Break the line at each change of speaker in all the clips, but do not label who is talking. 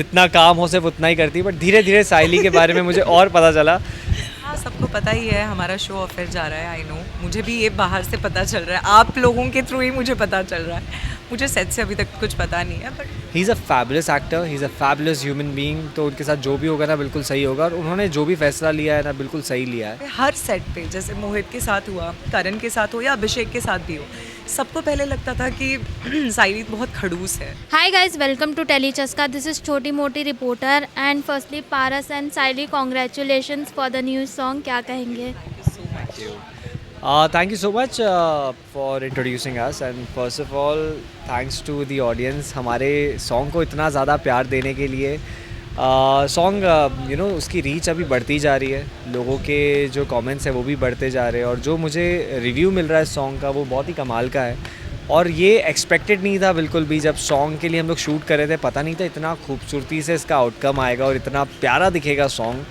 जितना काम हो सिर्फ उतना ही करती, बट धीरे धीरे साइली के बारे में मुझे और पता चला।
हाँ, सबको पता ही है हमारा शो ऑफर जा रहा है। आई नो, मुझे भी ये बाहर से पता चल रहा है, आप लोगों के थ्रू ही मुझे पता चल रहा है। मुझे सेट से अभी तक कुछ पता नहीं है, but
he is a fabulous actor, he is a fabulous human being. तो उनके साथ जो भी होगा ना बिल्कुल सही होगा, और उन्होंने जो भी फैसला लिया है ना बिल्कुल सही लिया है।
हर सेट पे, जैसे मोहित के साथ हुआ, करण के साथ हो या अभिषेक के साथ भी हो, सबको पहले लगता था कि साइली बहुत खड़ूस है।
Hi guys, welcome to Telechaska. This is Choti Moti reporter and firstly Paras and Saili, congratulations for the new song. क्या कहेंगे?
Thank you so much for introducing us, and first of all thanks to the audience हमारे song को इतना ज़्यादा प्यार देने के लिए। सॉन्ग उसकी रीच अभी बढ़ती जा रही है, लोगों के जो कमेंट्स हैं वो भी बढ़ते जा रहे हैं, और जो मुझे रिव्यू मिल रहा है सॉन्ग का वो बहुत ही कमाल का है। और ये एक्सपेक्टेड नहीं था बिल्कुल भी, जब सॉन्ग के लिए हम लोग शूट कर रहे थे पता नहीं था इतना खूबसूरती से इसका आउटकम आएगा और इतना प्यारा दिखेगा song.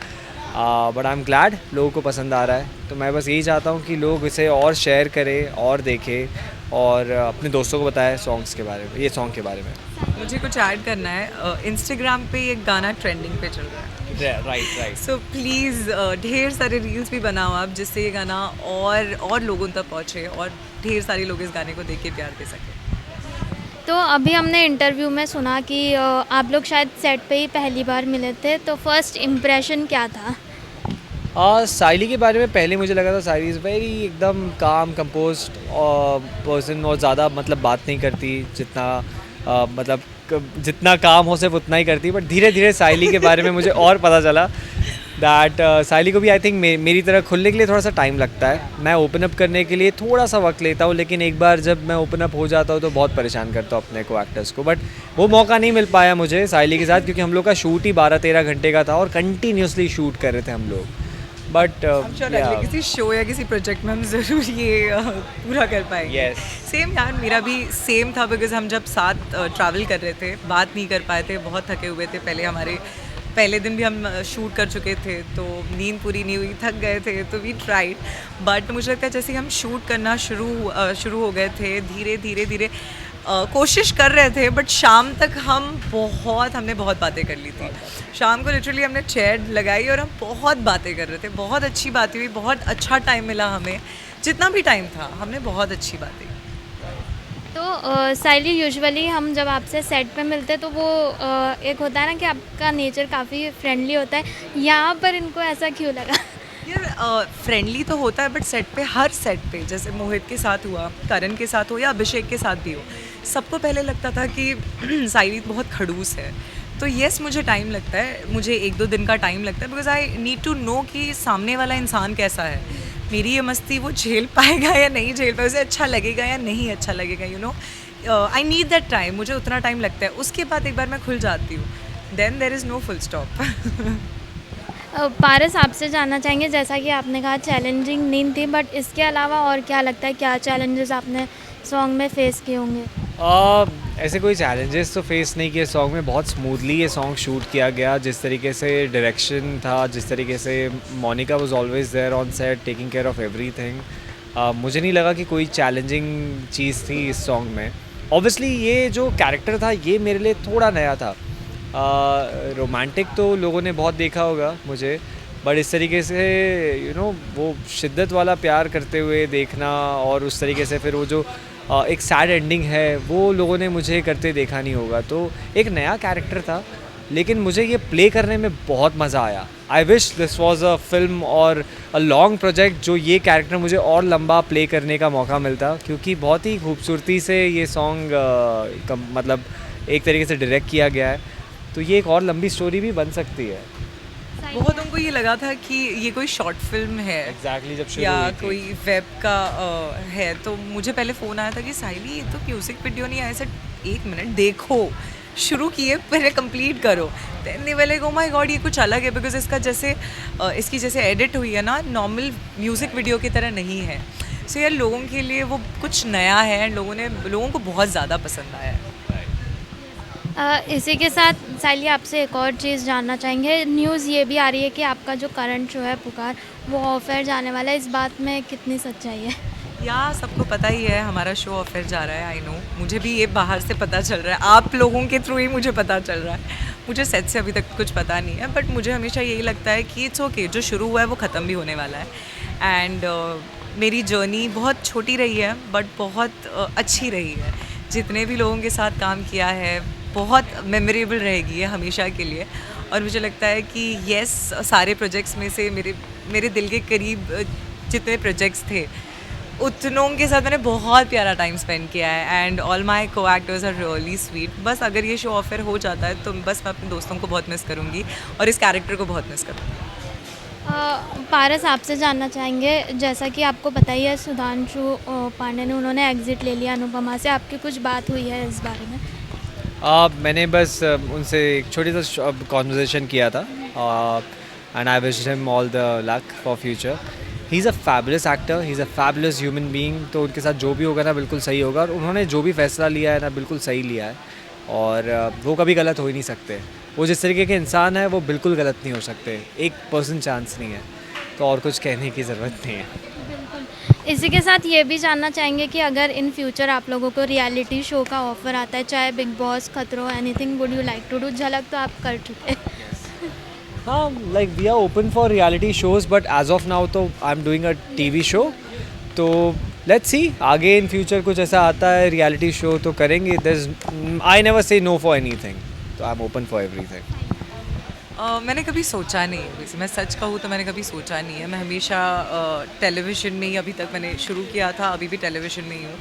But I am glad लोगों को पसंद आ रहा है। तो मैं बस यही चाहता हूँ कि लोग इसे और शेयर करें और देखें और अपने दोस्तों को बताएं सॉन्ग्स के बारे में, ये सॉन्ग के बारे में।
मुझे कुछ ऐड करना है। इंस्टाग्राम पे एक गाना ट्रेंडिंग पे चल रहा है,
राइट।
सो प्लीज़ ढेर सारे रील्स भी बनाओ आप, जिससे ये गाना और लोगों तक पहुँचे और ढेर सारे लोग इस गाने को देख के प्यार दे सकें।
तो अभी हमने इंटरव्यू में सुना कि आप लोग शायद सेट पे ही पहली बार मिले थे, तो फर्स्ट इम्प्रेशन क्या था?
साइली के बारे में पहले मुझे लगा था साइली इज़ वेरी एकदम काम कंपोज पर्सन, और ज़्यादा मतलब बात नहीं करती, मतलब जितना काम हो सिर्फ उतना ही करती। बट धीरे धीरे साइली के बारे में मुझे और पता चला दैट साइली को भी आई थिंक मेरी तरह खुलने के लिए थोड़ा सा टाइम लगता है। मैं ओपन अप करने के लिए थोड़ा सा वक्त लेता हूँ, लेकिन एक बार जब मैं ओपन अप हो जाता हूँ तो बहुत परेशान करता हूँ अपने को एक्टर्स को। बट वो मौका नहीं मिल पाया मुझे साइली के साथ, क्योंकि हम लोग का शूट ही 12-13 घंटे का था और कंटिन्यूसली शूट कर रहे थे हम लोग। बट
किसी शो या किसी प्रोजेक्ट में हम ज़रूर ये पूरा कर पाएंगे।
Yes.
सेम यार, मेरा भी सेम था, बिकॉज हम जब साथ ट्रैवल कर रहे थे बात नहीं कर पाए थे, बहुत थके हुए थे। पहले दिन भी हम शूट कर चुके थे, तो नींद पूरी नहीं हुई, थक गए थे, तो वी ट्राइड। बट मुझे लगता है जैसे हम शूट करना शुरू हो गए थे, धीरे धीरे कोशिश कर रहे थे, बट शाम तक हमने बहुत बातें कर ली थी। शाम को लिटरली हमने चेयर लगाई और हम बहुत बातें कर रहे थे, बहुत अच्छी बातें हुई, बहुत अच्छा टाइम मिला हमें। जितना भी टाइम था हमने बहुत अच्छी बातें की।
तो साइली, यूजुअली हम जब आपसे सेट पे मिलते तो वो एक होता है ना कि आपका नेचर काफ़ी फ्रेंडली होता है, यहाँ पर इनको ऐसा क्यों लगा?
यार फ्रेंडली तो होता है, बट हर सेट पे, जैसे मोहित के साथ हुआ, करण के साथ हो या अभिषेक के साथ भी हो, सबको पहले लगता था कि साइली बहुत खड़ूस है। तो येस, मुझे टाइम लगता है, मुझे 1-2 दिन का टाइम लगता है, because I need to know कि सामने वाला इंसान कैसा है, मेरी ये मस्ती वो झेल पाएगा या नहीं झेल पाएगा, उसे अच्छा लगेगा या नहीं अच्छा लगेगा। You know, I need that time, मुझे उतना टाइम लगता है। उसके बाद एक बार मैं खुल जाती हूँ, then there is no full stop.
Paras, आपसे जानना चाहेंगे, जैसा कि आपने कहा चैलेंजिंग नींद थी, बट इसके अलावा और क्या लगता है, क्या चैलेंजेस आपने सॉन्ग में फेस किए होंगे?
ऐसे कोई चैलेंजेस तो फेस नहीं किए सॉन्ग में। बहुत स्मूथली ये सॉन्ग शूट किया गया, जिस तरीके से डायरेक्शन था, जिस तरीके से Monica was always there on set taking care of everything. मुझे नहीं लगा कि कोई चैलेंजिंग चीज़ थी इस सॉन्ग में। ऑब्वियसली ये जो कैरेक्टर था ये मेरे लिए थोड़ा नया था। रोमांटिक तो लोगों ने बहुत देखा होगा मुझे, बट इस तरीके से वो शिद्दत वाला प्यार करते हुए देखना, और उस तरीके से फिर वो जो एक सैड एंडिंग है वो लोगों ने मुझे करते देखा नहीं होगा। तो एक नया कैरेक्टर था, लेकिन मुझे ये प्ले करने में बहुत मज़ा आया। I wish this was a film और अ लॉन्ग प्रोजेक्ट जो ये कैरेक्टर मुझे और लंबा प्ले करने का मौका मिलता, क्योंकि बहुत ही खूबसूरती से ये सॉन्ग मतलब एक तरीके से डायरेक्ट किया गया है। तो ये एक और लंबी स्टोरी भी बन सकती है।
बहुत उनको ये लगा था कि ये कोई शॉर्ट फिल्म है
एग्जैक्टली जब शुरू
या
हुई थी।
कोई वेब का है, तो मुझे पहले फ़ोन आया था कि साइली ये तो म्यूज़िक वीडियो नहीं आया। सर 1 मिनट देखो, शुरू किए पहले कंप्लीट करो, then they were like oh my god ये कुछ अलग है, बिकॉज इसकी जैसे एडिट हुई है ना, नॉर्मल म्यूज़िक वीडियो की तरह नहीं है। सो यार लोगों के लिए वो कुछ नया है, लोगों को बहुत ज़्यादा पसंद आया है।
इसी के साथ साइली, आपसे एक और चीज़ जानना चाहेंगे। न्यूज़ ये भी आ रही है कि आपका जो करंट शो है पुकार, वो ऑफ एयर जाने वाला है, इस बात में कितनी सच्चाई है?
या सबको पता ही है हमारा शो ऑफर जा रहा है। आई नो, मुझे भी ये बाहर से पता चल रहा है, आप लोगों के थ्रू ही मुझे पता चल रहा है। मुझे सेट से अभी तक कुछ पता नहीं है, बट मुझे हमेशा यही लगता है कि इट्स ओके, जो शुरू हुआ है वो ख़त्म भी होने वाला है। एंड मेरी जर्नी बहुत छोटी रही है बट बहुत अच्छी रही है। जितने भी लोगों के साथ काम किया है बहुत मेमोरेबल रहेगी ये हमेशा के लिए। और मुझे लगता है कि येस, सारे प्रोजेक्ट्स में से मेरे दिल के करीब जितने प्रोजेक्ट्स थे उतनों के साथ मैंने बहुत प्यारा टाइम स्पेंड किया है। एंड ऑल माई को एक्टर्स आर रियली स्वीट। बस अगर ये शो ऑफर हो जाता है तो बस मैं अपने दोस्तों को बहुत मिस करूँगी और इस कैरेक्टर को बहुत मिस करूँगी।
पारस, आपसे जानना चाहेंगे, जैसा कि आपको पता ही है सुधांशु पांडे ने उन्होंने एग्ज़िट ले लिया अनुपमा से, आपकी कुछ बात हुई है इस बारे में?
मैंने बस उनसे एक छोटी सा कॉन्वर्जेसन किया था and I wish him all the luck for future. He is a fabulous actor, he is a fabulous human being. तो उनके साथ जो भी होगा ना बिल्कुल सही होगा, और उन्होंने जो भी फैसला लिया है ना बिल्कुल सही लिया है, और वो कभी गलत हो ही नहीं सकते। वो जिस तरीके के इंसान है वो बिल्कुल गलत नहीं हो सकते, 1% चांस नहीं है। तो और कुछ कहने की ज़रूरत नहीं है।
बिल्कुल। इसी के साथ ये भी जानना चाहेंगे कि अगर इन फ्यूचर आप लोगों को रियलिटी शो का ऑफ़र आता है, चाहे बिग बॉस, खतरों, anything, would you like to do? Jhalak तो आप कर चुके हैं।
हाँ, like we are open for reality shows, but as of now तो I am doing a TV show. तो लेट्स सी, आगे इन फ्यूचर कुछ ऐसा आता है रियलिटी शो तो करेंगे। I never say no for anything, तो I am open for everything.
मैंने कभी सोचा नहीं है, वैसे मैं सच कहूँ तो मैंने कभी सोचा नहीं है। मैं हमेशा टेलीविज़न में ही अभी तक मैंने शुरू किया था, अभी भी टेलीविज़न में ही हूँ।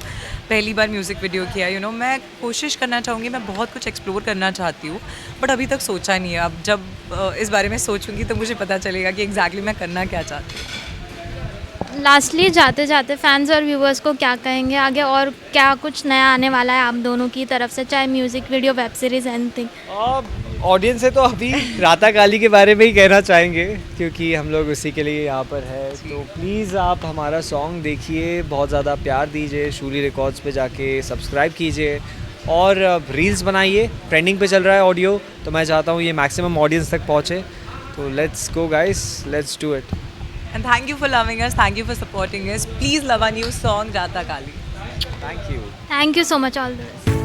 पहली बार म्यूज़िक वीडियो किया, मैं कोशिश करना चाहूँगी, मैं बहुत कुछ एक्सप्लोर करना चाहती हूँ, बट अभी तक सोचा नहीं है। अब जब इस बारे में सोचूंगी तो मुझे पता चलेगा कि एग्जैक्टली मैं करना क्या चाहती हूँ।
लास्टली जाते जाते फैंस और व्यूवर्स को क्या कहेंगे, आगे और क्या कुछ नया आने वाला है आप दोनों की तरफ से, चाहे music video, web series, anything?
Audience से तो अभी राता काली के बारे में ही कहना चाहेंगे, क्योंकि हम लोग उसी के लिए यहाँ पर है। तो प्लीज़ आप हमारा सॉन्ग देखिए, बहुत ज़्यादा प्यार दीजिए, शूली रिकॉर्ड्स पे जाके सब्सक्राइब कीजिए और रील्स बनाइए। ट्रेंडिंग पे चल रहा है ऑडियो, तो मैं चाहता हूँ ये मैक्सिमम ऑडियंस तक पहुँचे। तो let's go guys, let's do it.
And thank you for loving us, thank you for supporting us. Please love our new song, Rata Kali.
Thank you.
Thank you so much, all the best.